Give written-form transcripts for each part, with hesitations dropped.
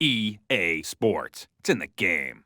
EA Sports. It's in the game.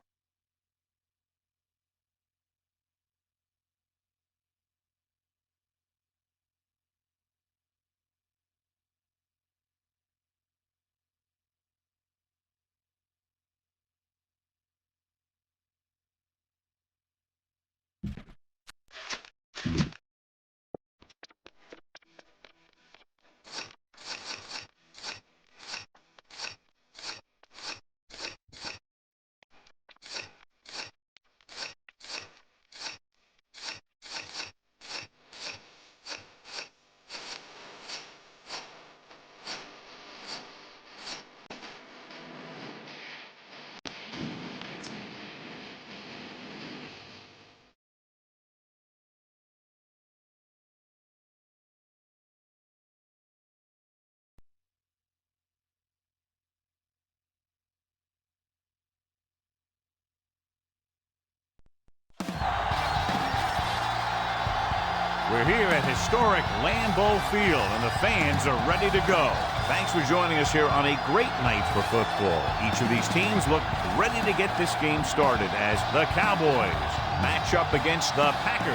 We're here at historic Lambeau Field, and the fans are ready to go. Thanks for joining us here on a great night for football. Each of these teams look ready to get this game started as the Cowboys match up against the Packers.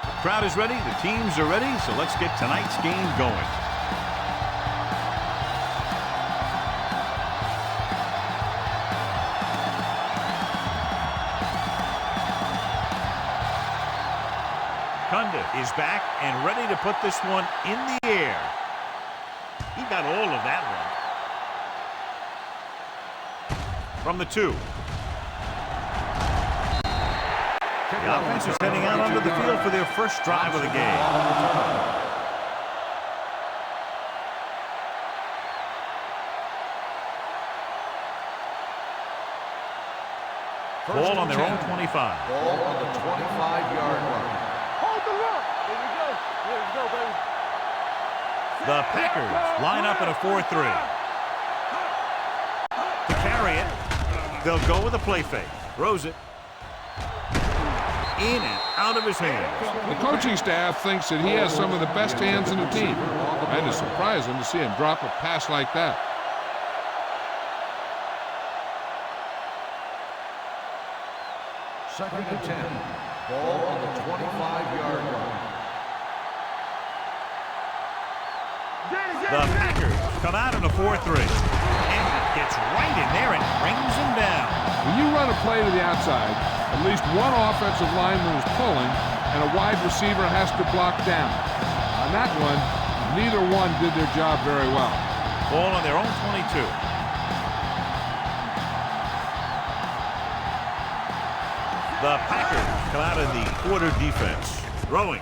The crowd is ready, the teams are ready, so let's get tonight's game going. Is back and ready to put this one in the air. He got all of that one. From the 2. The offense is heading out onto the field for their first drive of the game. Ball on their own 25. Ball on the 25-yard line. The Packers line up in a 4-3. To carry it, they'll go with a play fake. Throws it. In and out of his hands. The coaching staff thinks that he has some of the best hands in the team. And it's surprising to see him drop a pass like that. Second and 10. Ball on the 25-yard line. The Packers come out in a 4-3. And gets right in there and brings him down. When you run a play to the outside, at least one offensive lineman is pulling, and a wide receiver has to block down. On that one, neither one did their job very well. Ball on their own 22. The Packers come out in the quarter defense. Throwing.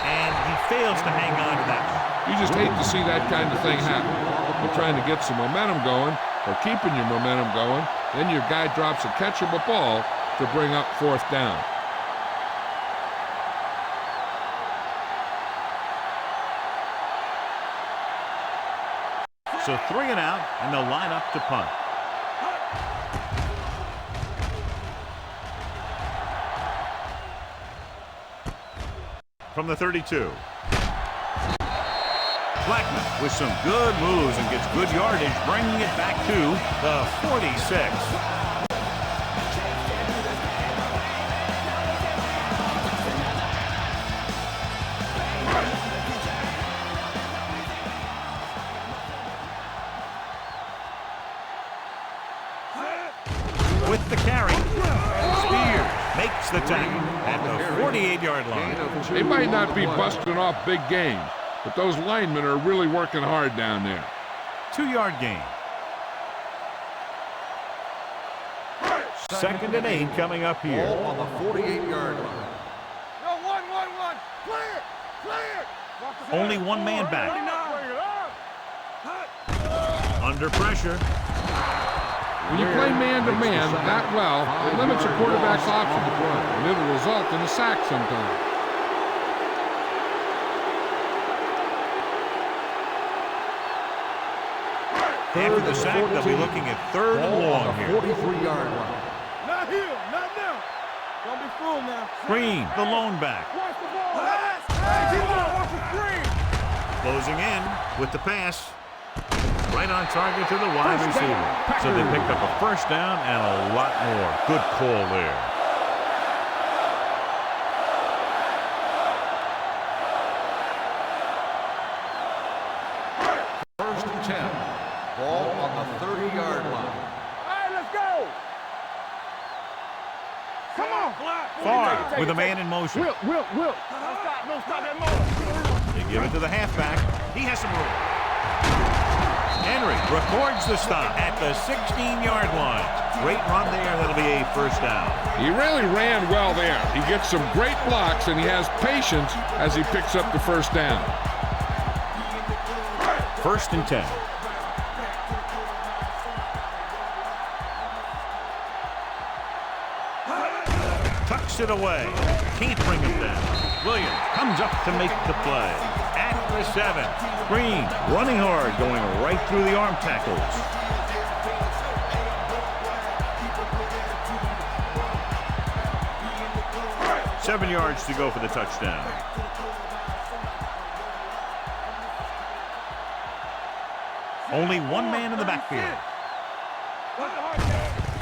And he fails to hang on to that. You just hate to see that kind of thing happen. You're trying to get some momentum going, or keeping your momentum going, then your guy drops a catchable ball to bring up fourth down. So 3 and out, and they'll line up to punt. From the 32. Blackman with some good moves and gets good yardage, bringing it back to the 46. With the carry, Spears makes the tackle at the 48-yard line. They might not be busting off big games, but those linemen are really working hard down there. 2-yard gain. Second and 8 coming up here. Ball on the 48-yard line. No, one. Clear. Only one man back. Under pressure. When you play man-to-man that well, it limits a quarterback's options, and it'll result in a sack sometimes. After the sack, they'll be looking at 3rd and long here. 43-yard line. Not here, not now. Don't be fooled now. Green, the lone back. Watch the ball. Hey, keep on, watch the screen. Closing in with the pass. Right on target to the wide receiver. So they picked up a first down and a lot more. Good call there. First and 10. Ball on the 30-yard line. All right, let's go. Come on. Far with a man in motion. Will. Don't stop that motor. They give it to the halfback. He has some room. Henry records the stop at the 16-yard line. Great run there. That'll be a first down. He really ran well there. He gets some great blocks, and he has patience as he picks up the first down. First and 10. Tucks it away. Can't bring him down. Williams comes up to make the play. At the 7. Green running hard, going right through the arm tackles. Seven yards to go for the touchdown. Only one man in the backfield.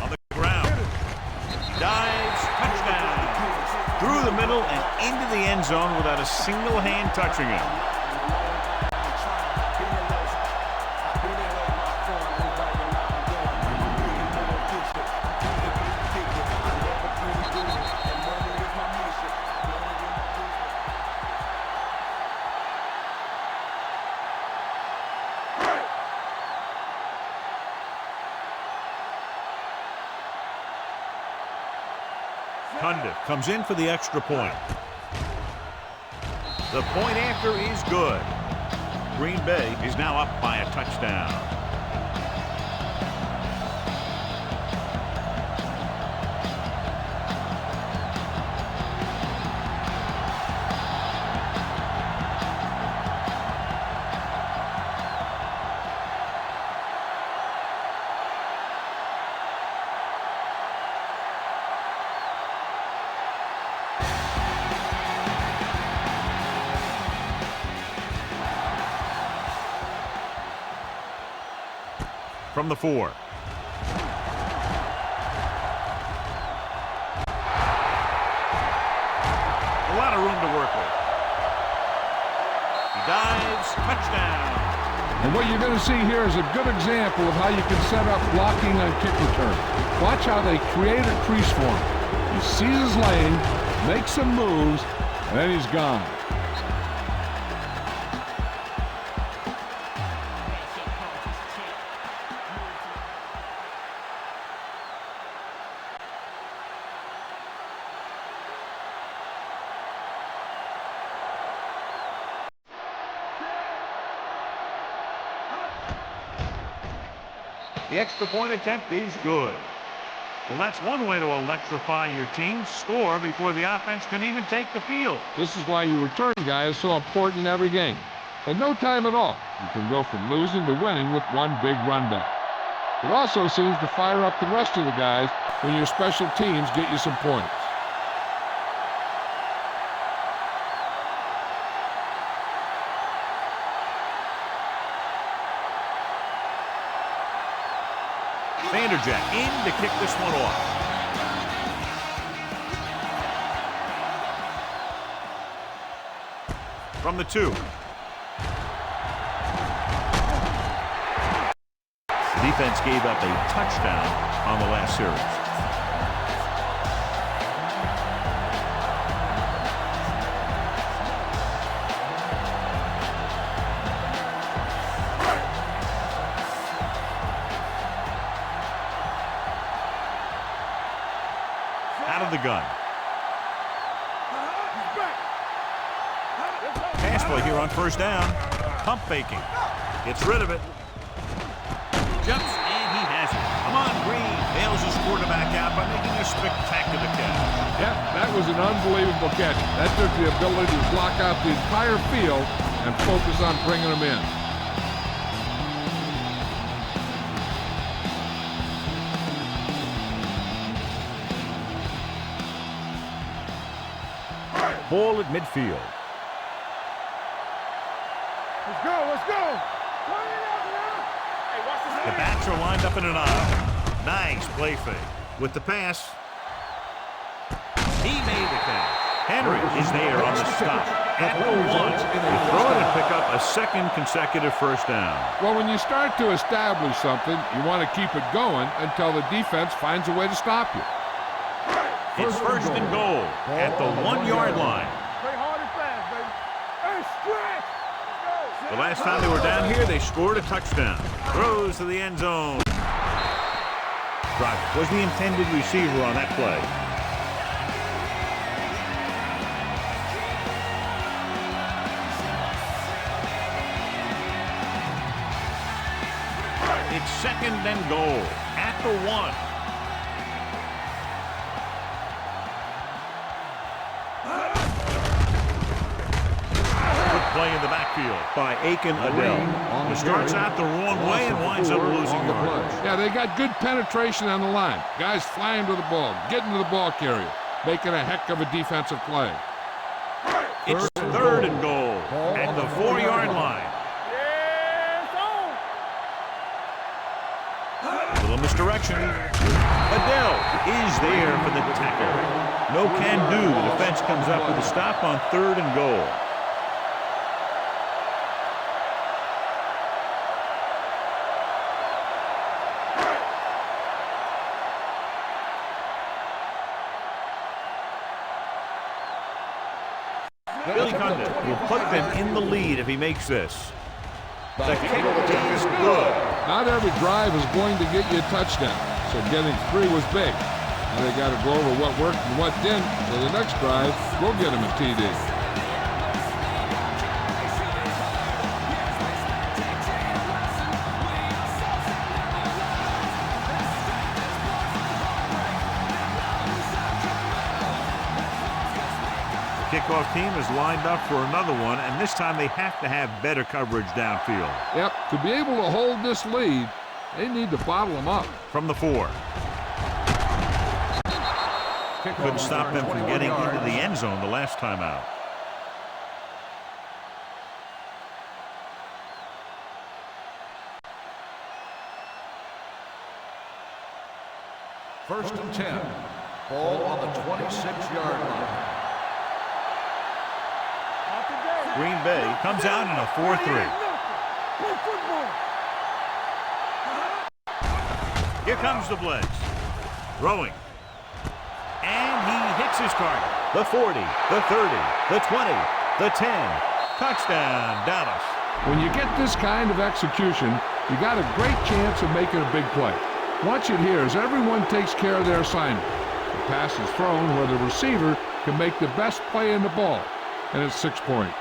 On the ground. Dives, touchdown. Through the middle and into the end zone without a single hand touching him. Cundiff comes in for the extra point. The point after is good. Green Bay is now up by a touchdown. From the 4. A lot of room to work with. He dives, touchdown. And what you're going to see here is a good example of how you can set up blocking on kick return. Watch how they create a crease for him. He sees his lane, makes some moves, and then he's gone. The extra point attempt is good. Well, that's one way to electrify your team. Score before the offense can even take the field. This is why your return guy is so important in every game. In no time at all, you can go from losing to winning with one big run back. It also seems to fire up the rest of the guys when your special teams get you some points. Vanderjack in to kick this one off. From the 2. The defense gave up a touchdown on the last series. Out of the gun. Pass play here on first down. Pump faking. Gets rid of it. Jumps, and he has it. Come on, Green. Bails his quarterback out by making a spectacular catch. Yep, that was an unbelievable catch. That took the ability to block out the entire field and focus on bringing them in. Ball at midfield. let's go. Turn it up now. Hey, watch this. The backs are lined up in an aisle. Nice play fake. With the pass, he made the catch. Henry is there on the stop. At the 1, they throw it and pick up a second consecutive first down. Well, when you start to establish something, you want to keep it going until the defense finds a way to stop you. It's first and goal at the 1-yard line. Play hard and fast, baby. Hey, stretch. Let's go. The last time they were down here, they scored a touchdown. Throws to the end zone. Was the intended receiver on that play. It's second and goal at the 1. Good play in the backfield by Adell. He starts out the wrong way and winds up losing yards. Yeah, they got good penetration on the line. Guys flying to the ball, getting to the ball carrier, making a heck of a defensive play. It's third and goal at the 4-yard line. Little misdirection. Adell is there for the tackle. No can do. The defense comes up with a stop on third and goal. Billy Condon will put them in the lead if he makes this. The kick is good. Not every drive is going to get you a touchdown, so getting 3 was big. Now they got to go over what worked and what didn't, so the next drive will get him a TD. Kickoff team is lined up for another one, and this time they have to have better coverage downfield. Yep, to be able to hold this lead, they need to bottle them up. From the 4. Couldn't stop them from getting into the end zone the last time out. First and 10. Ball on the 26-yard line. Green Bay comes out in a 4-3. Here comes the blitz. Throwing. And he hits his target. The 40, the 30, the 20, the 10. Touchdown, Dallas. When you get this kind of execution, you got a great chance of making a big play. Watch it here as everyone takes care of their assignment. The pass is thrown where the receiver can make the best play in the ball, and it's 6 points.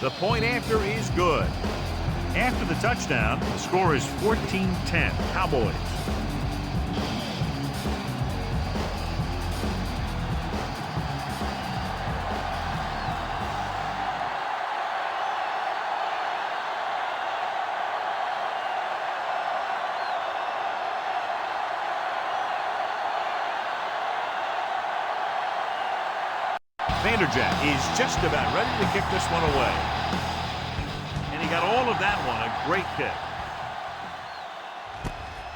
The point after is good. After the touchdown, the score is 14-10, Cowboys. Vanderjagt is just about ready to kick this one away. And he got all of that one, a great kick.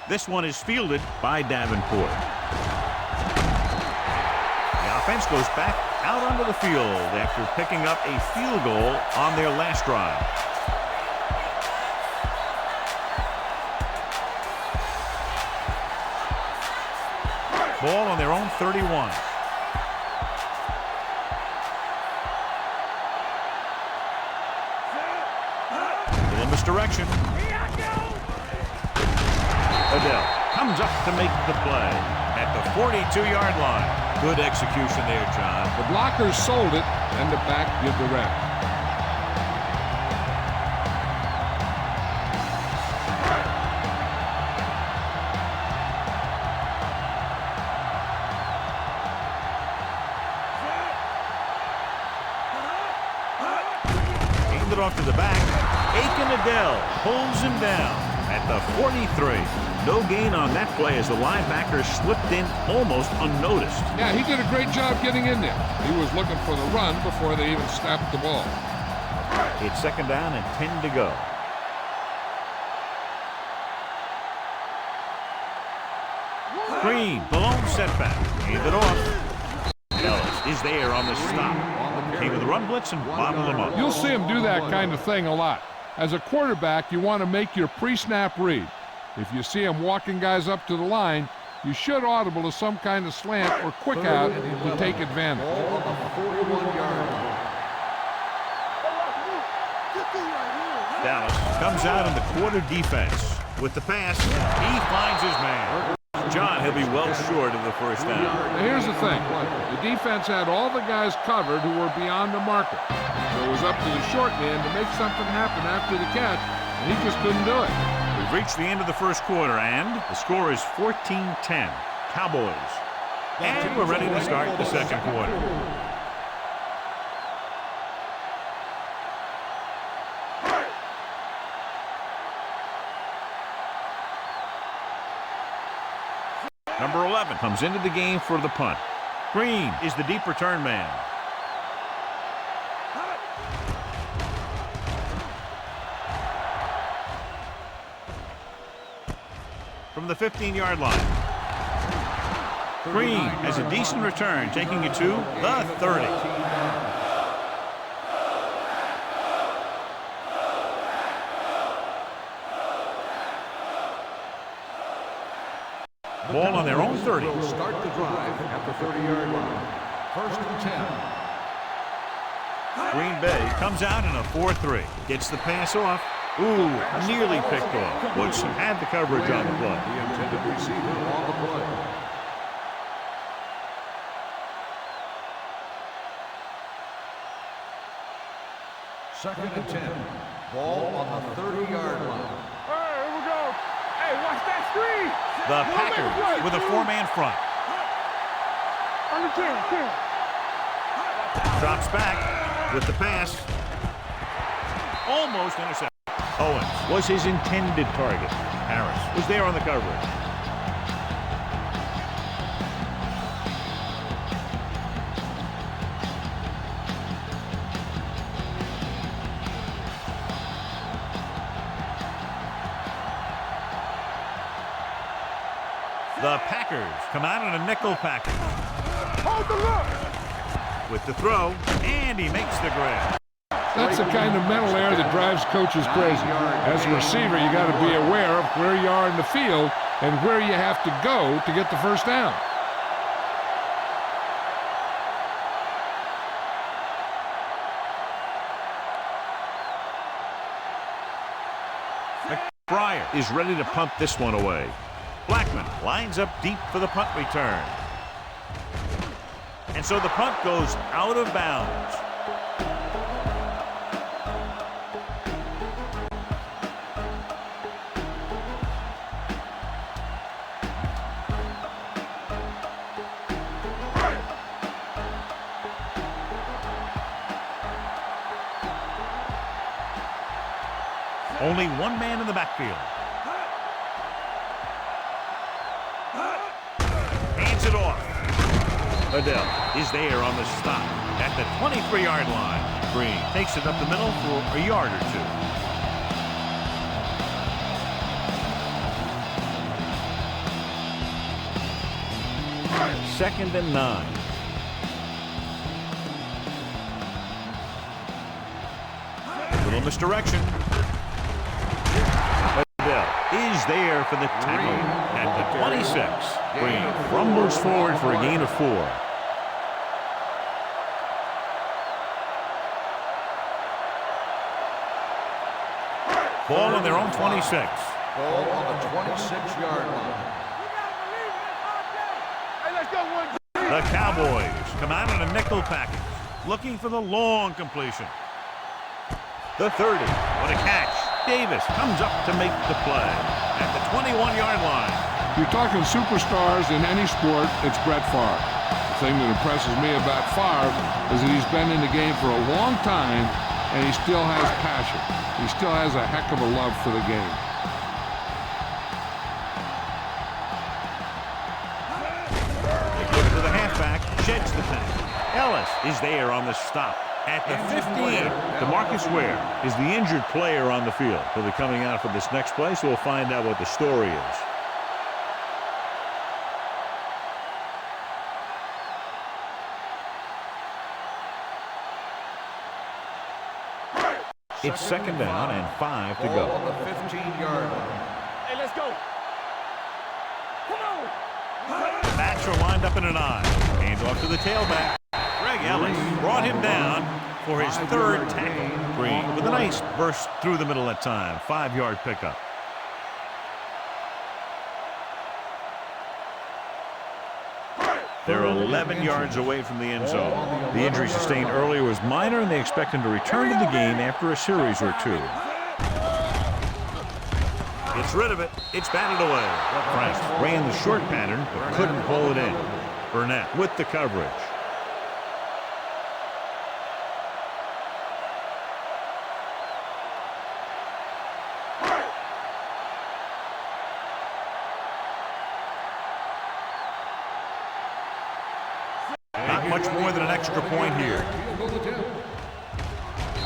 This one is fielded by Davenport. The offense goes back out onto the field after picking up a field goal on their last drive. Ball on their own 31. Misdirection. Adell comes up to make the play at the 42-yard line. Good execution there, John. The blockers sold it, and the back did the rest. to the back. Adell pulls him down at the 43. No gain on that play as the linebacker slipped in almost unnoticed. Yeah, he did a great job getting in there. He was looking for the run before they even snapped the ball. It's second down and 10 to go. Green, the lone setback. Hand it off. Ellis is there on the stop. Came with the run blitz and bottled him up. You'll see him do that kind of thing a lot. As a quarterback, you want to make your pre-snap read. If you see him walking guys up to the line, you should audible to some kind of slant or quick out to take advantage. Dallas comes out in the quarter defense. With the pass, he finds his man. John, he'll be well short of the first down. Now here's the thing. The defense had all the guys covered who were beyond the marker. So it was up to the short man to make something happen after the catch, and he just couldn't do it. We've reached the end of the first quarter, and the score is 14-10. Cowboys. And we're ready to start the second quarter. Number 11 comes into the game for the punt. Green is the deep return man. From the 15-yard line. Green has a decent return, taking it to the 30. Ball on their own 30. Start the drive at the 30-yard line. First and 10. Green Bay comes out in a 4-3. Gets the pass off. Ooh, nearly picked off. Woods had the coverage on the play. The intended receiver on the play. Second and 10. Ball on the 30-yard line. Hey, here we go. Hey, watch that screen. The Packers with a four-man front. On the 10. Drops back with the pass. Almost intercepted. Owens was his intended target. Harris was there on the coverage. The Packers come out in a nickel package. Hold the look. With the throw, and he makes the grab. That's the kind of mental error that drives coaches crazy. As a receiver, you got to be aware of where you are in the field and where you have to go to get the first down. Fryer is ready to punt this one away. Blackman lines up deep for the punt return. And so the punt goes out of bounds. Only one man in the backfield. Hands it off. Adell is there on the stop at the 23-yard line. Green takes it up the middle for a yard or two. Second and 9. Little misdirection. Is there for the tackle at the 26. Green rumbles forward for a gain of 4. Ball on their own 26. Ball on the 26-yard line. Hey, let's go, one. The Cowboys come out in a nickel package, looking for the long completion. The 30. What a catch. Davis comes up to make the play at the 21-yard line. You're talking superstars in any sport, it's Brett Favre. The thing that impresses me about Favre is that he's been in the game for a long time, and he still has passion. He still has a heck of a love for the game. They give it to the halfback, sheds the tackle. Ellis is there on the stop. At the 15, DeMarcus Ware is the injured player on the field. He'll be coming out for this next play, so we'll find out what the story is. It's second down and 5 to go. On the 15-yard line. Hey, let's go. Come on. Backs are lined up in an eye. Hands off to the tailback. Greg Ellis brought him down for his third tackle. Green with a nice burst through the middle that time. 5-yard pickup. They're 11 yards away from the end zone. The injury sustained earlier was minor, and they expect him to return to the game after a series or two. Gets rid of it. It's batted away. Franks ran the short pattern, but couldn't pull it in. Burnett with the coverage. Not much more than an extra point here.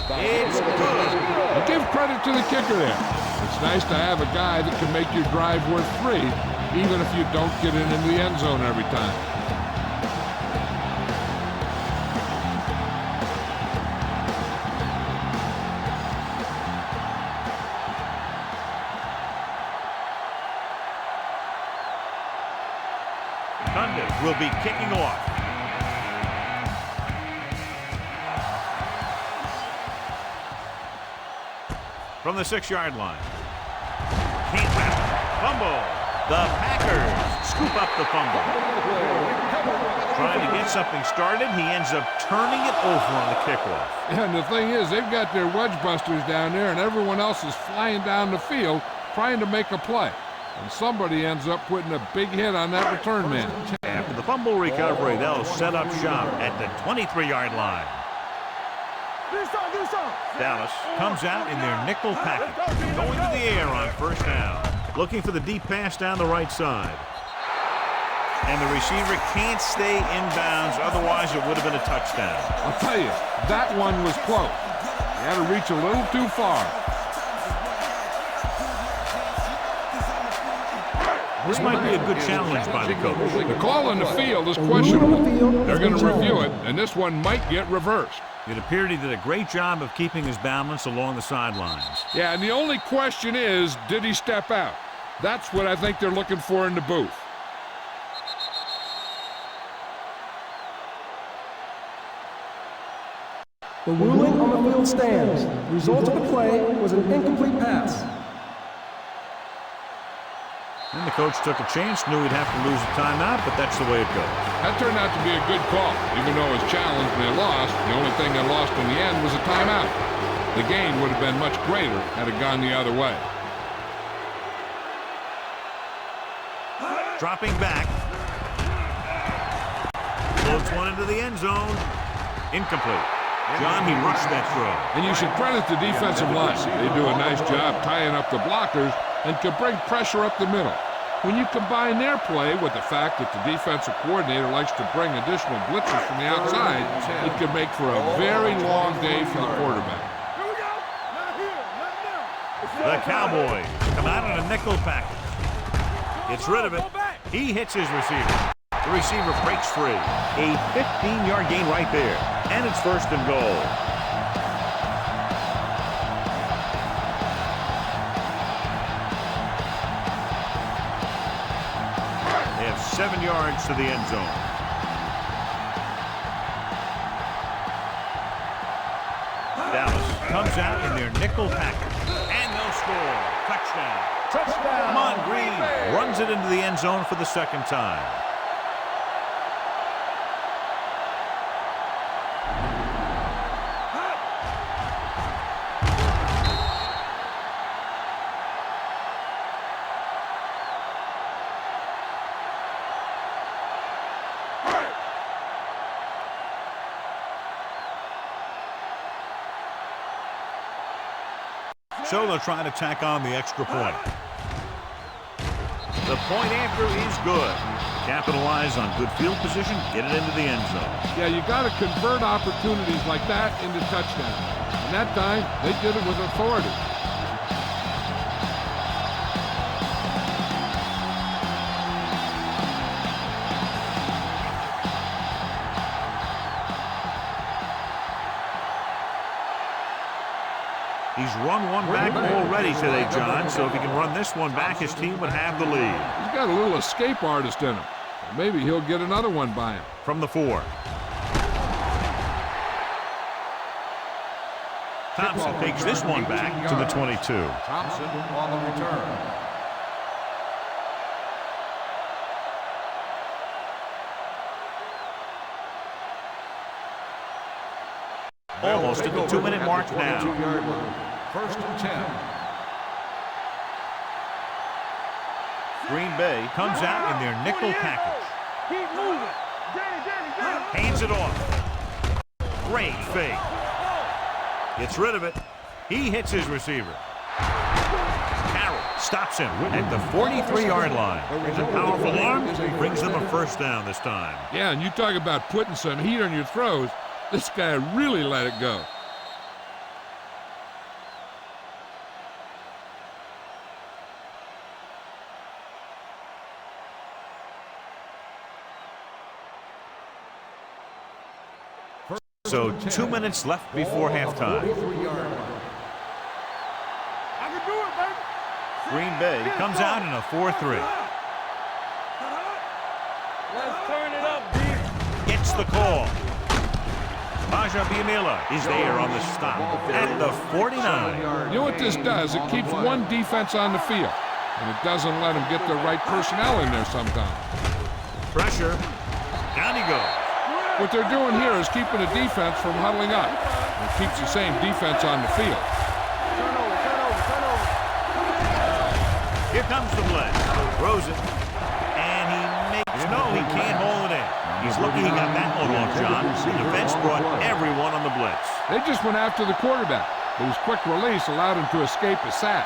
It's good. And give credit to the kicker there. It's nice to have a guy that can make your drive worth 3, even if you don't get it into the end zone every time. Cundiff will be kicking off. From the 6-yard line. Can't wrap it. Fumble. The Packers scoop up the fumble. Trying to get something started, he ends up turning it over on the kickoff. And the thing is, they've got their wedge busters down there, and everyone else is flying down the field trying to make a play. And somebody ends up putting a big hit on that return man. After the fumble recovery, they'll set up shop at the 23-yard line. Dallas comes out in their nickel package, going to the air on first down, looking for the deep pass down the right side. And the receiver can't stay inbounds, otherwise it would have been a touchdown. I'll tell you, that one was close. He had to reach a little too far. This might be a good challenge by the coach. The call on the field is questionable. They're going to review it, and this one might get reversed. It appeared he did a great job of keeping his balance along the sidelines. Yeah, and the only question is, did he step out? That's what I think they're looking for in the booth. The ruling on the field stands. The result of the play was an incomplete pass. And the coach took a chance, knew he'd have to lose a timeout, but that's the way it goes. That turned out to be a good call. Even though it was challenged and they lost, the only thing they lost in the end was a timeout. The gain would have been much greater had it gone the other way. Dropping back. Floats one into the end zone. Incomplete. John, he rushed that throw. And you should credit the defensive line. They do a nice job tying up the blockers and can bring pressure up the middle. When you combine their play with the fact that the defensive coordinator likes to bring additional blitzes from the outside, it could make for a very long day for the quarterback. Here we go. Not here. Not now. The Cowboys come out in a nickel package. Gets rid of it. He hits his receiver. The receiver breaks free. A 15-yard gain right there. And it's first and goal. They have 7 yards to the end zone. Dallas comes out in their nickel package. And they'll score. Touchdown. Touchdown. Come on, Green. Runs it into the end zone for the second time. So they'll try to tack on the extra point. The point after is good. Capitalize on good field position, get it into the end zone. Yeah, you got to convert opportunities like that into touchdowns. And that time, they did it with authority. He's run one back already today, John, so if he can run this one back, his team would have the lead. He's got a little escape artist in him. Maybe he'll get another one by him. From the 4. Thompson takes this one back to the 22. Thompson on the return. Almost at the 2-minute mark now. 22-yard line. 1st and 10. Green Bay comes out in their nickel package. Keep moving. Danny. Hands it off. Great fake. Gets rid of it. He hits his receiver. Carroll stops him at the 43-yard line. It's a powerful arm. Brings them a first down this time. Yeah, and you talk about putting some heat on your throws. This guy really let it go. So 2 minutes left before halftime. I can do it, baby. Green Bay comes out in a 4-3. Let's turn it up, D. Gets the call. Maja Biamila is there on the stop at the 49. You know what this does? It keeps one defense on the field, and it doesn't let them get the right personnel in there sometimes. Pressure. Down he goes. What they're doing here is keeping the defense from huddling up. It keeps the same defense on the field. Turn over. Here comes the blitz. Throws it. And he makes no, he can't hold it in. He's lucky he got that one off, John. The defense brought everyone on the blitz. They just went after the quarterback, but his quick release allowed him to escape a sack.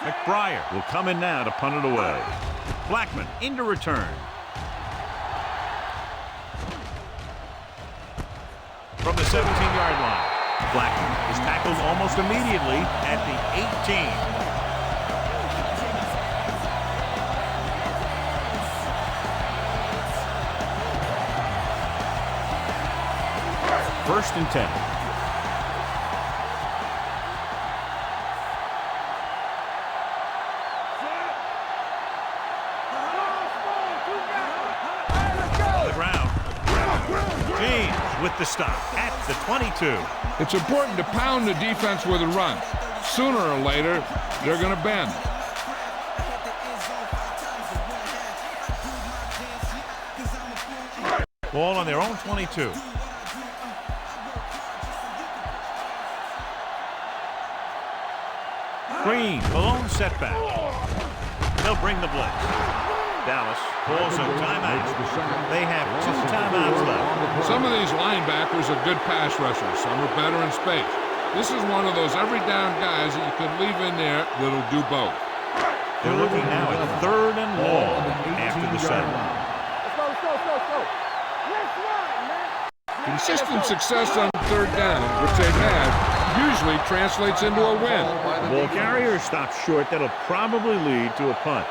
McBriar will come in now to punt it away. Blackman into return. From the 17-yard line. Blackman is tackled almost immediately at the 18. First and 10. On the ground. James with the stop at the 22. It's important to pound the defense with a run. Sooner or later, they're going to bend. Ball on their own 22. Green, Malone setback. They'll bring the blitz. Dallas calls a timeout. They have 2 timeouts left. Some of these linebackers are good pass rushers. Some are better in space. This is one of those every down guys that you can leave in there that'll do both. They're looking now at 3rd and long after the setup. Let's go. Let's run, man. Consistent success on 3rd down, which they've had, usually translates into a win. Ball carrier stops short. That'll probably lead to a punt.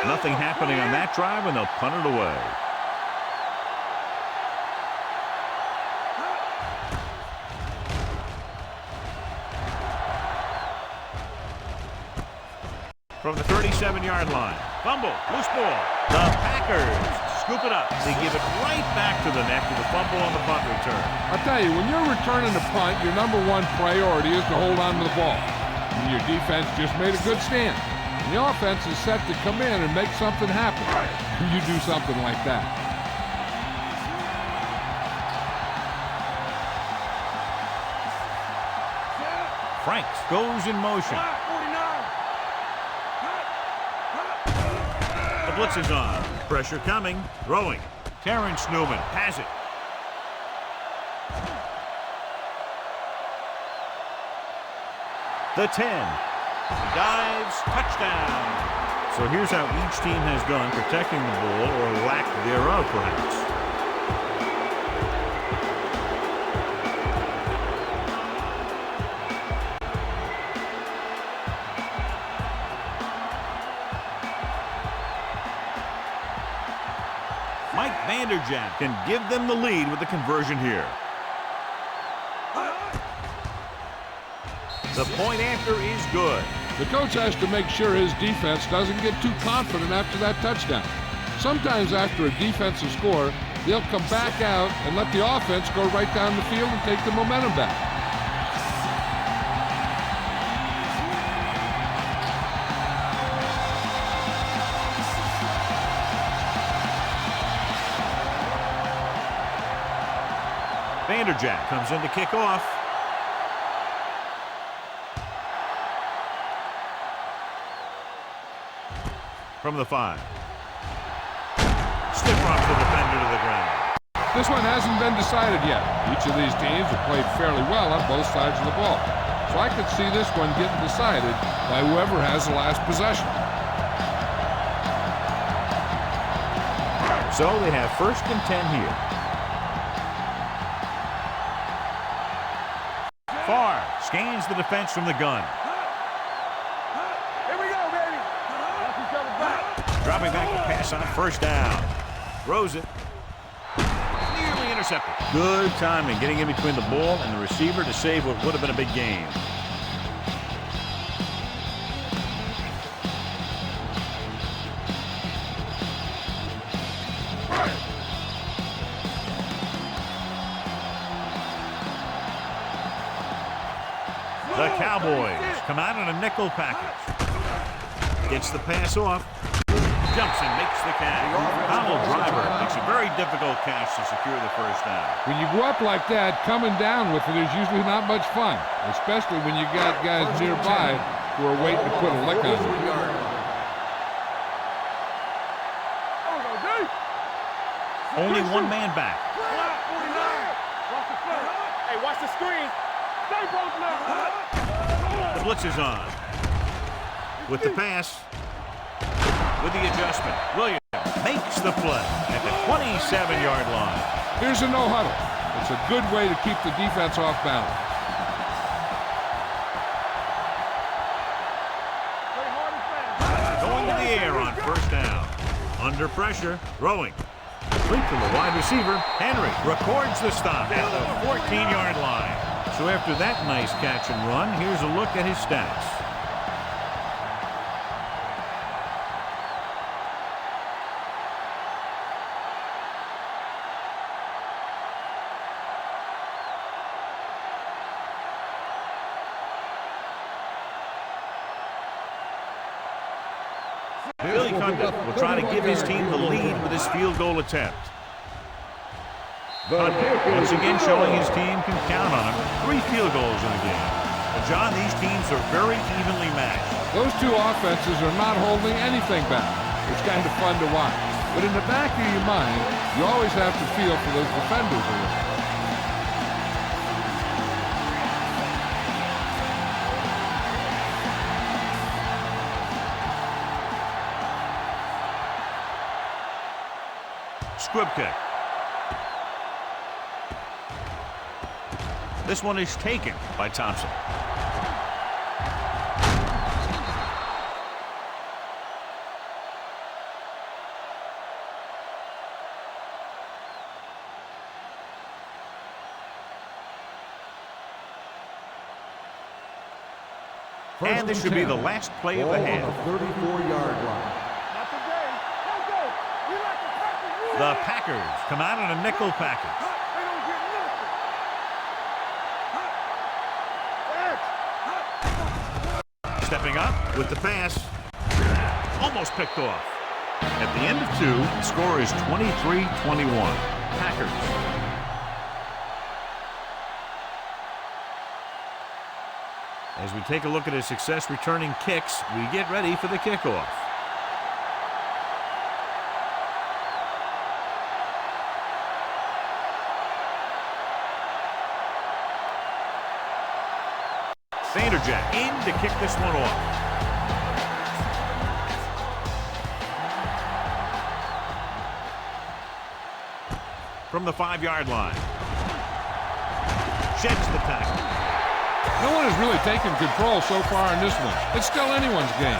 Nothing happening on that drive, and they'll punt it away. From the 37-yard line. Fumble. Loose ball. The Packers scoop it up. They give it right back to them after the fumble on the punt return. I'll tell you, when you're returning a punt, your number one priority is to hold on to the ball. And your defense just made a good stand. And the offense is set to come in and make something happen. You do something like that. Franks goes in motion. The blitz is on. Pressure coming. Throwing. Terrence Newman has it. The 10. Dives. Touchdown. So here's how each team has done protecting the ball, or lack thereof, perhaps. Mike Vanderjagt can give them the lead with the conversion here. The point after is good. The coach has to make sure his defense doesn't get too confident after that touchdown. Sometimes after a defensive score, they'll come back out and let the offense go right down the field and take the momentum back. Vanderjagt comes in to kick off. From the 5. Stiff arms the defender to the ground. This one hasn't been decided yet. Each of these teams have played fairly well on both sides of the ball. So I could see this one getting decided by whoever has the last possession. So they have 1st and 10 here. Farr scans the defense from the gun. Here we go, baby. Dropping back to pass on 1st down. Throws it. Nearly intercepted. Good timing, getting in between the ball and the receiver to save what would have been a big game. The Cowboys come out in a nickel package. Gets the pass off. Jumps and makes the catch. Donald Driver makes a very difficult catch to secure the 1st down. When you go up like that, coming down with it is usually not much fun, especially when you got guys nearby who are waiting to put a lick on you. Only one man back. Hey, watch the screen. Stay both now. The blitz is on. With the pass. With the adjustment. Williams makes the play at the 27-yard line. Here's a no-huddle. It's a good way to keep the defense off balance. Going to the air on 1st down. Under pressure. Throwing. Complete to the wide receiver. Henry records the stop at the 14-yard line. So after that nice catch and run, here's a look at his stats. Billy Condon will try to give his team the lead with his field goal attempt. Once again showing his team can count on him. 3 field goals in the game. Well, John, these teams are very evenly matched. Those two offenses are not holding anything back. It's kind of fun to watch. But in the back of your mind, you always have to feel for those defenders a little. Squib kick. This one is taken by Thompson. And this should be the last play of the half. 34-yard line. Not today. Go. We like the Packers. The Packers come out in a nickel package. They don't get nothing. Stepping up with the pass. Almost picked off. At the end of 2, the score is 23-21. Packers. As we take a look at his success returning kicks, we get ready for the kickoff. Vanderjack in to kick this one off. From the 5-yard line. Sheds the tackle. No one has really taken control so far in this one. It's still anyone's game.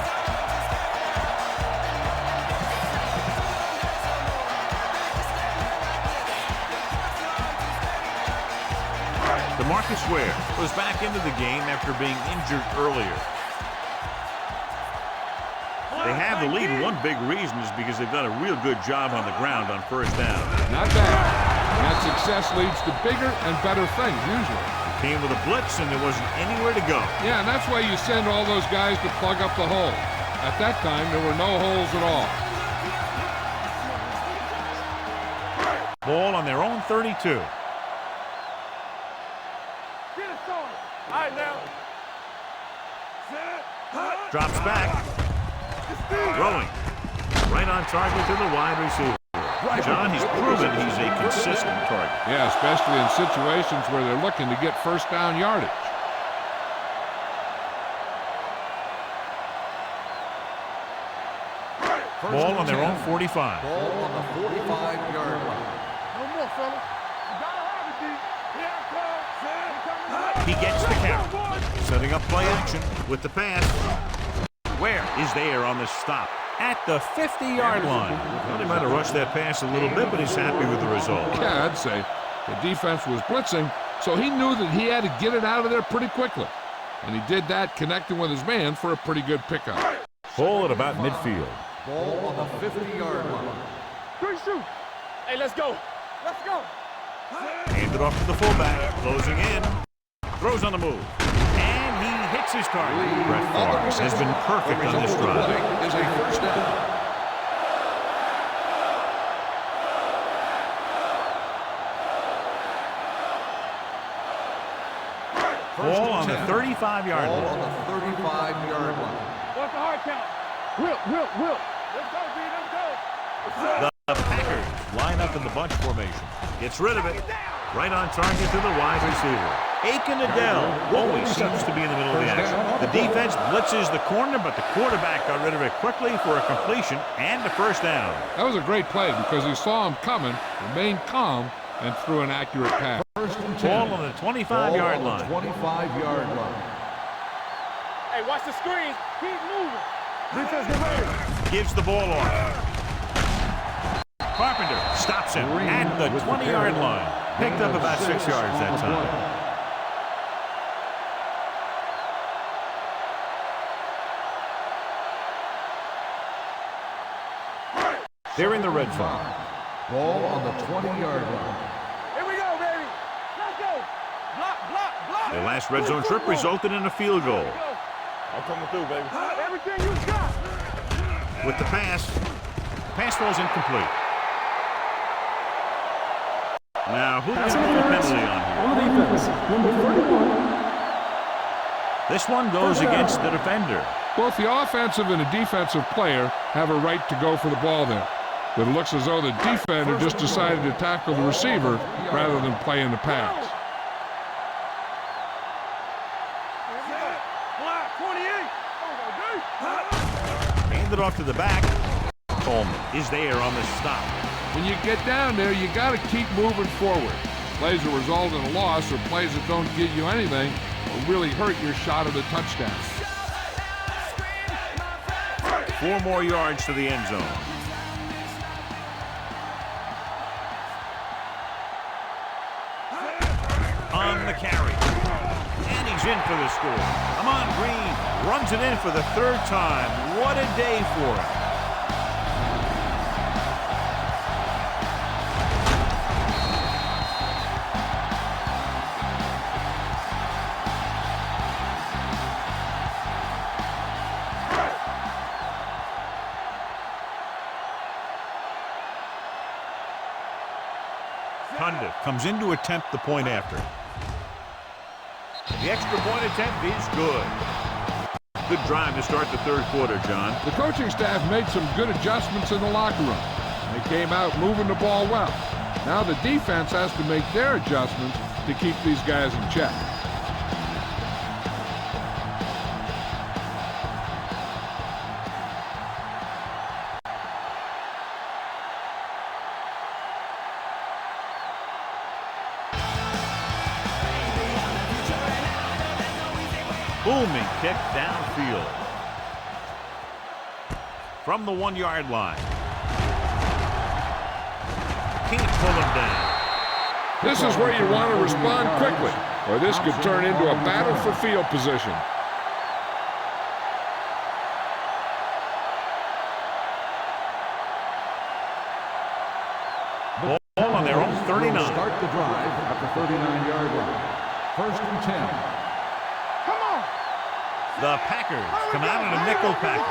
DeMarcus Ware was back into the game after being injured earlier. They have the lead, and one big reason is because they've done a real good job on the ground on first down. Not bad. And that success leads to bigger and better things, usually. It came with a blitz, and there wasn't anywhere to go. Yeah, and that's why you send all those guys to plug up the hole. At that time, there were no holes at all. Ball on their own 32. Get it started. All right, now. Drops back. Throwing. Right on target to the wide receiver. John, he's proven he's a consistent target. Yeah, especially in situations where they're looking to get first down yardage. Ball on their own 45. Ball on the 45-yard line. No more, fella. You gotta have it, D. Here it comes. He gets the count. Setting up play action with the pass. Where is there on the stop? At the 50-yard line. Well, they might have rushed that pass a little bit, but he's happy with the result. Yeah, I'd say the defense was blitzing, so he knew that he had to get it out of there pretty quickly. And he did that, connecting with his man for a pretty good pickup. Ball at about midfield. Ball on the 50-yard line. 3 shoot. Hey, let's go. Let's go. Handed off to the fullback. Closing in. Throws on the move. And he hits his target. Brett Favre has been perfect on this drive. Is a first down. Ball on the 35-yard Ball line. on the 35-yard line. What's the hard count? Will. Let's go, D. Let's go. The Packers line up in the bunch formation. Gets rid of it. Right on target to the wide receiver. Aiken Adele always seems to be in the middle of the action. The defense blitzes the corner, but the quarterback got rid of it quickly for a completion and a first down. That was a great play because he saw him coming, remained calm, and threw an accurate pass. Ball on the 25-yard line. 25-yard line. Hey, watch the screen. Keep moving. Defense, get ready. Gives the ball off. Carpenter stops him at the 20-yard line. Picked up about 6 yards that time. They're in the red zone. Ball on the 20-yard line. Here we go, baby. Let's go. Block. Their last red zone trip resulted in a field goal. I'm coming through, baby. Everything you got. With the pass falls incomplete. Now, who is the penalty on here? On the defense, number 31. This one goes against the defender. Both the offensive and the defensive player have a right to go for the ball there. But it looks as though the defender just decided to tackle the receiver rather than play in the pass. Block, 28. Handed off to the back. Coleman is there on the stop. When you get down there, you got to keep moving forward. Plays that result in a loss or plays that don't get you anything will really hurt your shot at a touchdown. 4 more yards to the end zone. On the carry. And he's in for the score. Amon Green runs it in for the 3rd time. What a day for him. Cundiff comes in to attempt the point after. The extra point attempt is good. Good drive to start the third quarter, John. The coaching staff made some good adjustments in the locker room. They came out moving the ball well. Now the defense has to make their adjustments to keep these guys in check. Booming kick downfield. From the 1-yard line. Can't pull him down. This is where you want to respond quickly, or this could turn into a battle for field position. Ball on their own 39. Start the drive at the 39-yard line. 1st and 10. The Packers come out in a nickel package.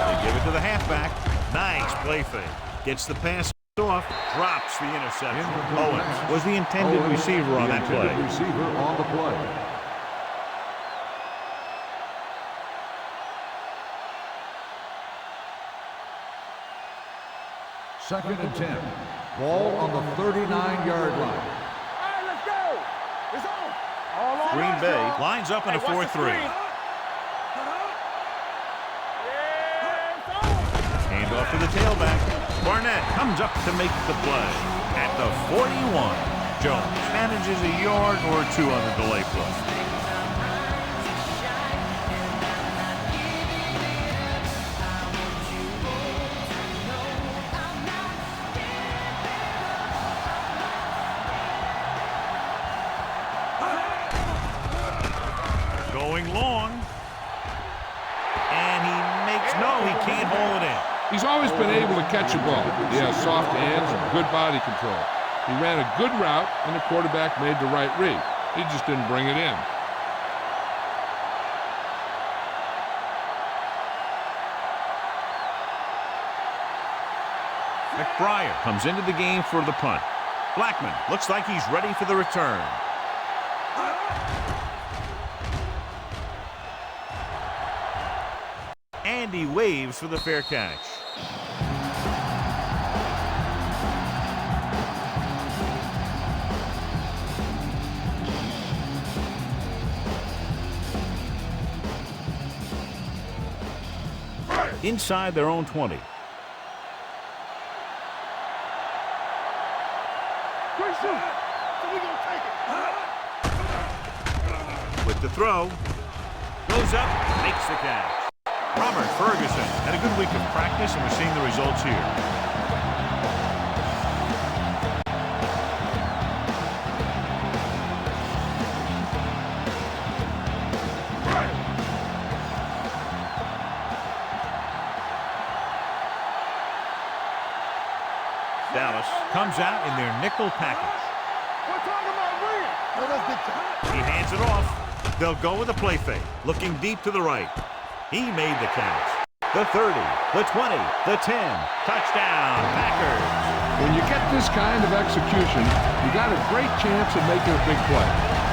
They give it to the halfback. Nice play fake. Gets the pass off, drops the interception. Owens was the intended receiver on that play. Receiver on the play. Second and 10. Ball on the 39-yard line. All right, let's go. It's on. Green Bay lines up in a 4-3. Hand off to the tailback. Barnett comes up to make the play. At the 41, Jones manages a yard or two on the delay play. Going long. And he makes, no, he can't hold it in. He's always been able to catch a ball. He has soft hands and good body control. He ran a good route, and the quarterback made the right read. He just didn't bring it in. McBride comes into the game for the punt. Blackman looks like he's ready for the return. And he waves for the fair catch. Inside their own 20. With the throw. Goes up, makes the catch. Robert Ferguson had a good week of practice, and we're seeing the results here. Dallas comes out in their nickel package. He hands it off. They'll go with a play fake, looking deep to the right. He made the catch. The 30, the 20, the 10. Touchdown, Packers. When you get this kind of execution, you got a great chance of making a big play.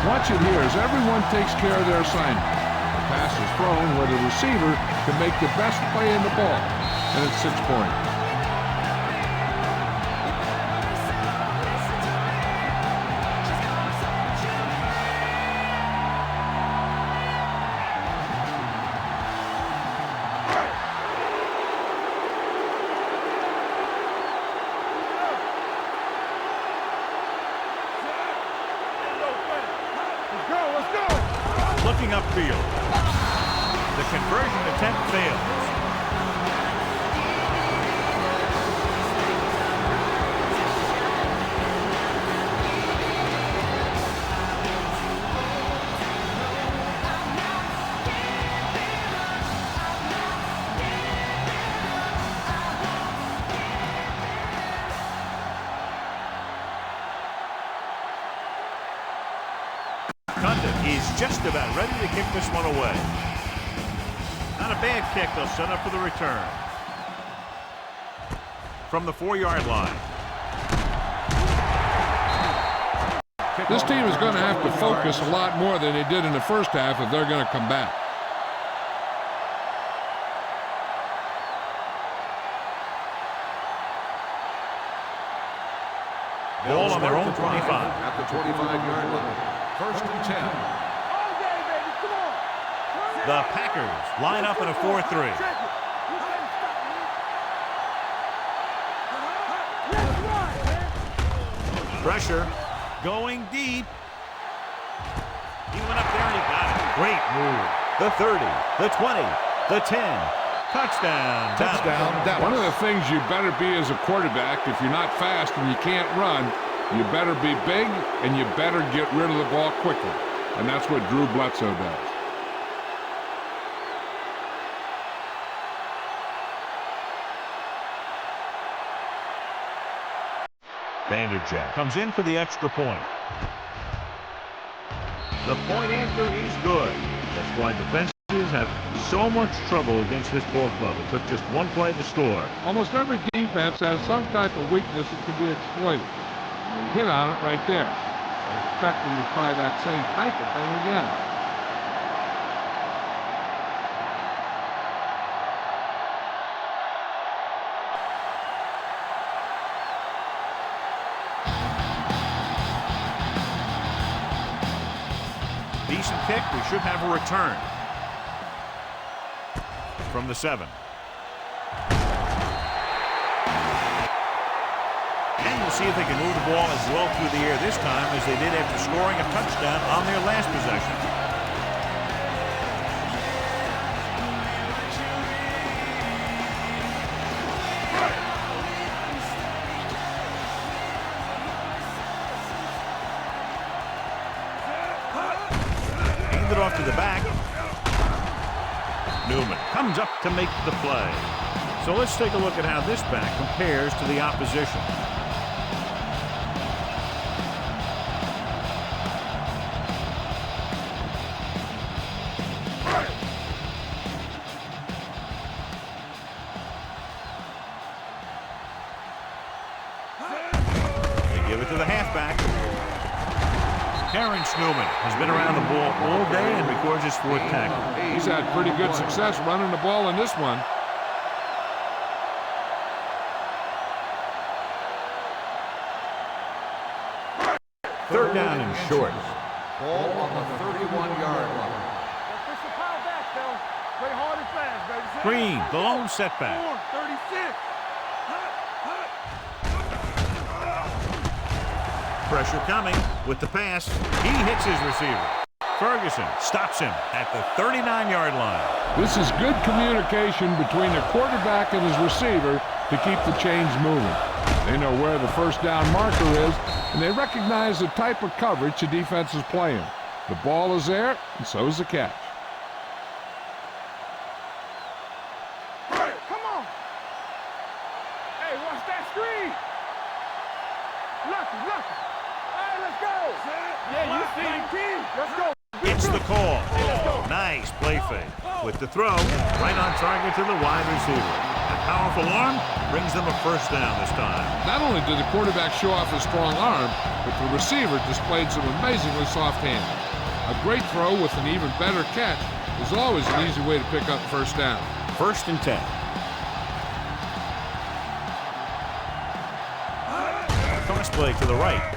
Watch it here as everyone takes care of their assignment. The pass is thrown where the receiver can make the best play in the ball, and it's 6 points. Looking upfield. The conversion attempt fails. Is just about ready to kick this one away. Not a bad kick. They'll set up for the return. From the 4-yard line. This team is going to have to focus a lot more than they did in the first half if they're going to come back. Ball on their own 25. At the 25-yard line. 1st and 10. The Packers line up in a 4-3. Pressure going deep. He went up there and he got it. Great move. The 30, the 20, the 10. Touchdown. Touchdown. One of the things you better be as a quarterback, if you're not fast and you can't run, you better be big and you better get rid of the ball quickly. And that's what Drew Bledsoe does. Vanderjagt comes in for the extra point. The point answer is good. That's why defenses have so much trouble against this ball club. It took just one play to score. Almost every defense has some type of weakness that can be exploited. Hit on it right there. I expect them to try that same type of thing again. Decent kick. We should have a return from the 7. And we'll see if they can move the ball as well through the air this time as they did after scoring a touchdown on their last possession. It off to the back. Newman comes up to make the play. So let's take a look at how this back compares to the opposition. They give it to the halfback. Terrence Newman has been around the ball all day and records his 4th tackle. He's had pretty good success running the ball in this one. Third down and short. Ball on the 31-yard line. Green, the lone setback. 36. Pressure coming with the pass. He hits his receiver. Ferguson stops him at the 39-yard line. This is good communication between the quarterback and his receiver to keep the chains moving. They know where the first down marker is, and they recognize the type of coverage the defense is playing. The ball is there, and so is the catch. Come on. Hey, watch that screen. Lucky. Hey, let's go. Yeah, you see him. Let's go. It's the call. Nice play fake. With the throw, right on target to the wide receiver. A powerful arm brings them a first down this time. Not only did the quarterback show off his strong arm, but the receiver displayed some amazingly soft hands. A great throw with an even better catch is always an easy way to pick up first down. 1st and 10. Toss play to the right.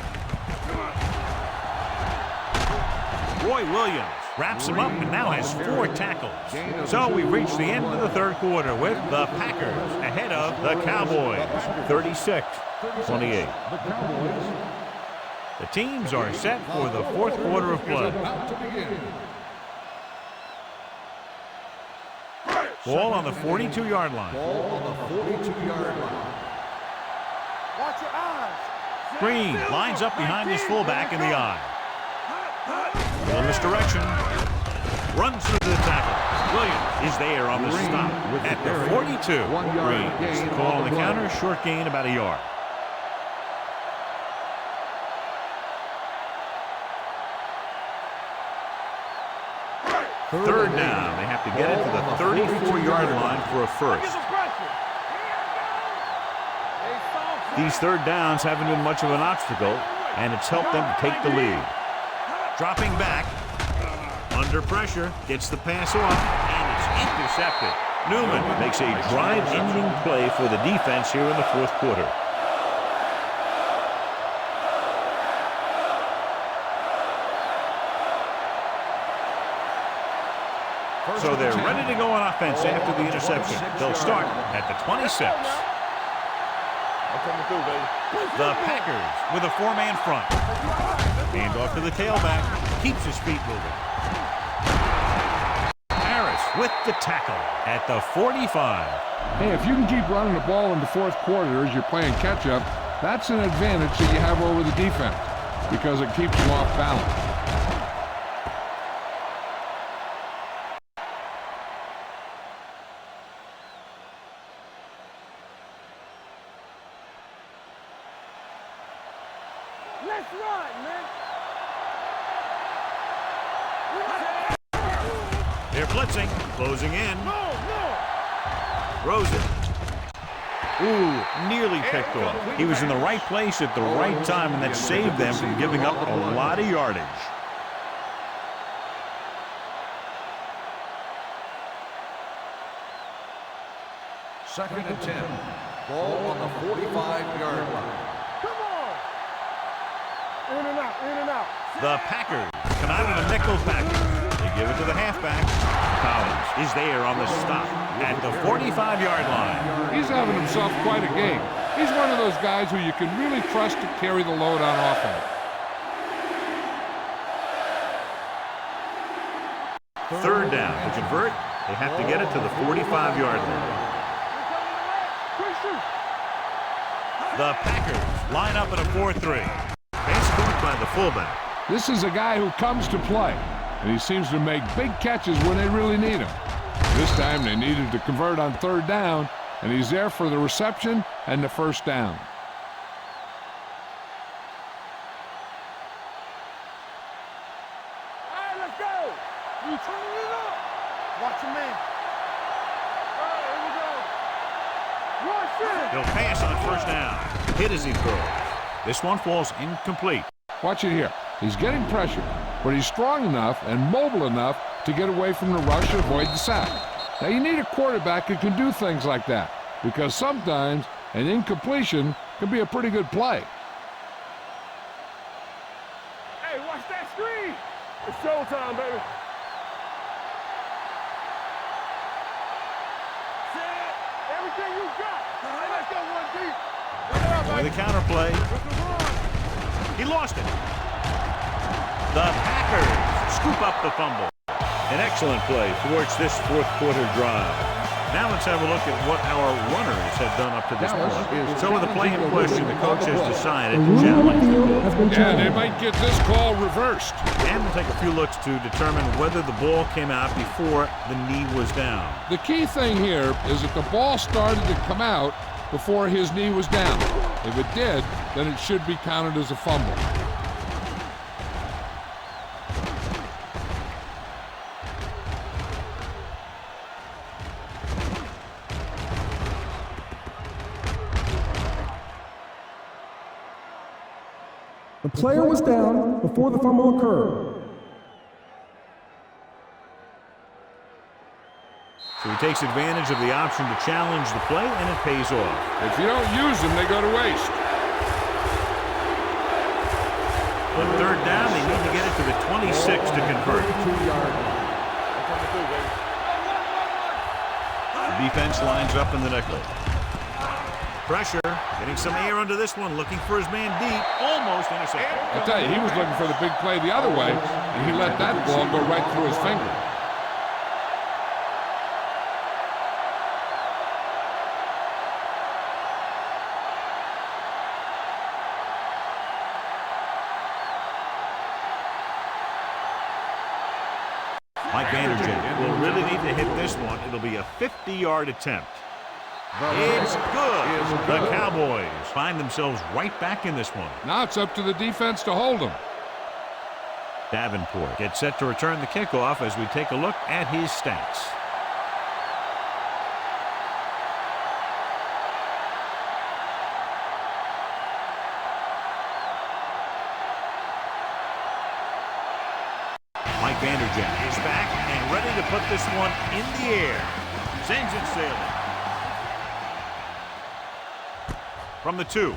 Roy Williams wraps him up and now has 4 tackles. So we've reached the end of the 3rd quarter with the Packers ahead of the Cowboys, 36-28. The teams are set for the 4th quarter of play. Ball on the 42-yard line. Ball on the 42-yard line. Watch your eyes. Green lines up behind his fullback in the eye. Little misdirection. Runs through the tackle. Williams is there on the stop at the 42. Green gets the call on the counter. Short gain, about a yard. Third down. They have to get it to the 34-yard line for a first. These third downs haven't been much of an obstacle. and it's helped them to take the lead. Dropping back, under pressure, gets the pass off, and it's intercepted. Newman makes a drive-ending play for the defense here in the fourth quarter. So they're ready to go on offense after the interception. They'll start at the 26. The Packers with a four-man front. Hand off to the tailback. Keeps his feet moving. Harris with the tackle at the 45. Hey, if you can keep running the ball in the fourth quarter as you're playing catch-up, that's an advantage that you have over the defense because it keeps them off balance. Let's run, man. They're blitzing, closing in. No. Rosen. Ooh, nearly picked off. He was in the right place at the right time, and that saved them from giving up a lot of yardage. Second and 10. Ball on the 45-yard line. Come on. In and out. The Packers come out in a nickel package. They give it to the halfback. Collins is there on the stop at the 45-yard line. He's having himself quite a game. He's one of those guys who you can really trust to carry the load on offense. Third down. To convert, they have to get it to the 45-yard line. The Packers line up in a 4-3. Pass caught by the fullback. This is a guy who comes to play, and he seems to make big catches when they really need him. This time they needed to convert on third down, and he's there for the reception and the first down. All right, let's go. You turning it up. Watch your man. All right, here we go. Rush in. They'll pass on first down. Hit as he throws. This one falls incomplete. Watch it here. He's getting pressure, but he's strong enough and mobile enough to get away from the rush and avoid the sack. Now, you need a quarterback who can do things like that, because sometimes an incompletion can be a pretty good play. Hey, watch that screen. It's showtime, baby. Set everything you got. All right, let's go one deep. With the counter play. He lost it. The Packers scoop up the fumble. An excellent play towards this fourth quarter drive. Now let's have a look at what our runners have done up to this point. So with the play in question, the coach has decided to challenge the ball. Yeah, they might get this call reversed. And we'll take a few looks to determine whether the ball came out before the knee was down. The key thing here is that the ball started to come out before his knee was down. If it did, then it should be counted as a fumble. The player was down before the fumble occurred. So he takes advantage of the option to challenge the play, and it pays off. If you don't use them, they go to waste. On third down, they need to get it to the 26 to convert. The defense lines up in the nickel. Pressure, getting some air under this one, looking for his man deep, almost intercepted. I tell you, he was looking for the big play the other way, and he let that ball go right through his finger. Mike Vanderjagt will really need to hit this one. It'll be a 50-yard attempt. It's good. The Cowboys find themselves right back in this one. Now it's up to the defense to hold him. Davenport gets set to return the kickoff as we take a look at his stats. Alexander is back and ready to put this one in the air. Sends it sailing. From the 2.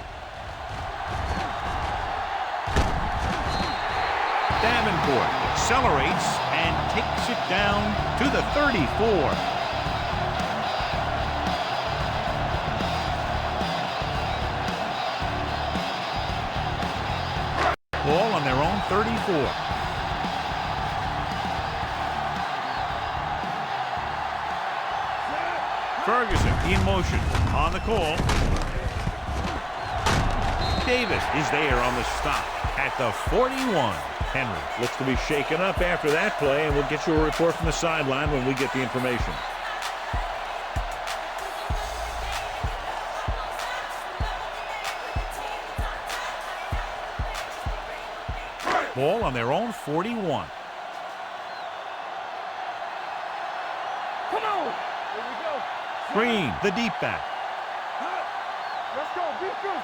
Davenport accelerates and takes it down to the 34. Ball on their own 34. Ferguson in motion on the call. Davis is there on the stop at the 41. Henry looks to be shaken up after that play, and we'll get you a report from the sideline when we get the information. Ball on their own 41. Come on. Here we go. Green, the deep back. Let's go. Be good.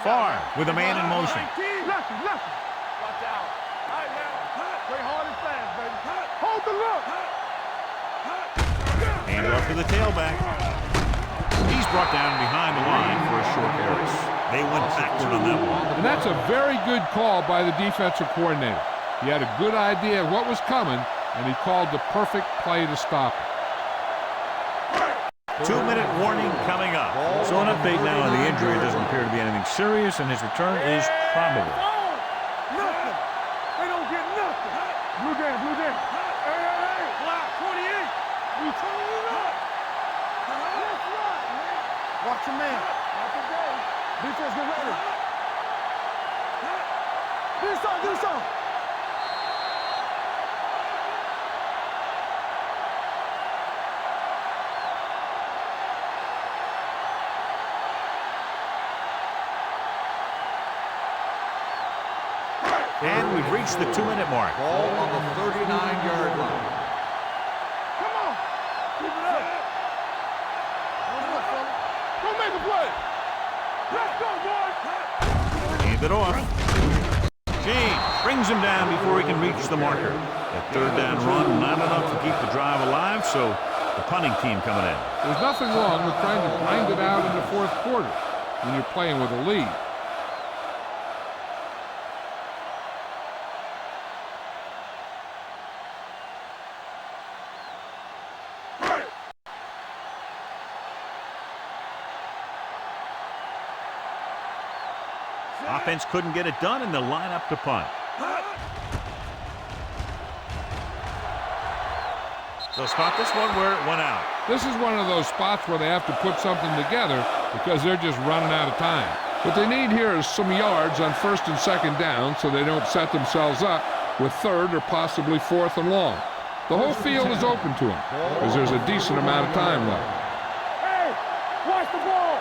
Farr with a man in motion. Lefty. Watch out. All right, now. Play hard and fast, baby. Hold the look. Hand off to the tailback. He's brought down behind the line for a short area. They went backward on that one. And that's a very good call by the defensive coordinator. He had a good idea of what was coming, and he called the perfect play to stop it. 2-minute warning coming up. So an update now on the injury. It doesn't appear to be anything serious, and his return is probable. Nothing. They don't get nothing. Blue down. Hey. Block 28. We turning it up. That's right, man. Watch your man. Not today. Defense get ready. Do something. And we've reached the 2-minute mark. Ball on the 39-yard line. Come on. Keep it up. Go make a play. Let's go, boys. Hand it off. James brings him down before he can reach the marker. That third down run, not enough to keep the drive alive, so the punting team coming in. There's nothing wrong with trying to grind it out in the fourth quarter when you're playing with a lead. Offense couldn't get it done, and they'll line up to punt. They'll spot this one where it went out. This is one of those spots where they have to put something together because they're just running out of time. What they need here is some yards on first and second down so they don't set themselves up with third or possibly fourth and long. The whole field is open to them because there's a decent amount of time left. Hey, watch the ball.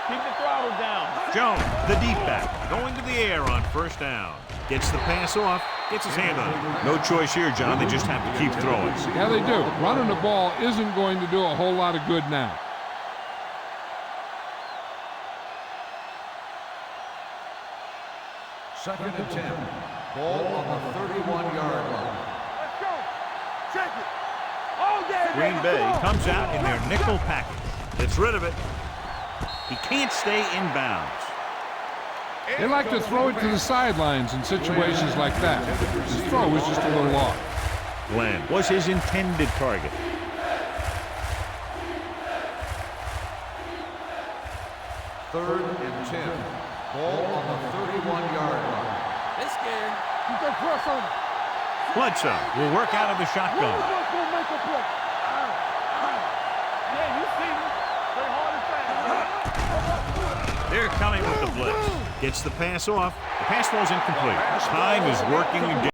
Keep the throttle down. Jones, the deep back, going to the air on first down. Gets the pass off, gets his hand on it. No choice here, John. They just have to keep throwing. Yeah, they do. Running the ball isn't going to do a whole lot of good now. Second and 10. Ball on the 31-yard line. Let's go. Check it. Oh, yeah. Green Bay comes out in their nickel package. Gets rid of it. He can't stay in bounds. They like to throw it to the sidelines in situations like that. His throw was just a little off. Glenn was his intended target. Third and 10. Ball on the 31-yard line. They're scared. Keep that press on. Bledsoe will work out of the shotgun. Gonna make a play. Yeah, you see me. Play hard and fast. They're coming with the blitz. Gets the pass off. The pass falls incomplete. Time is working again.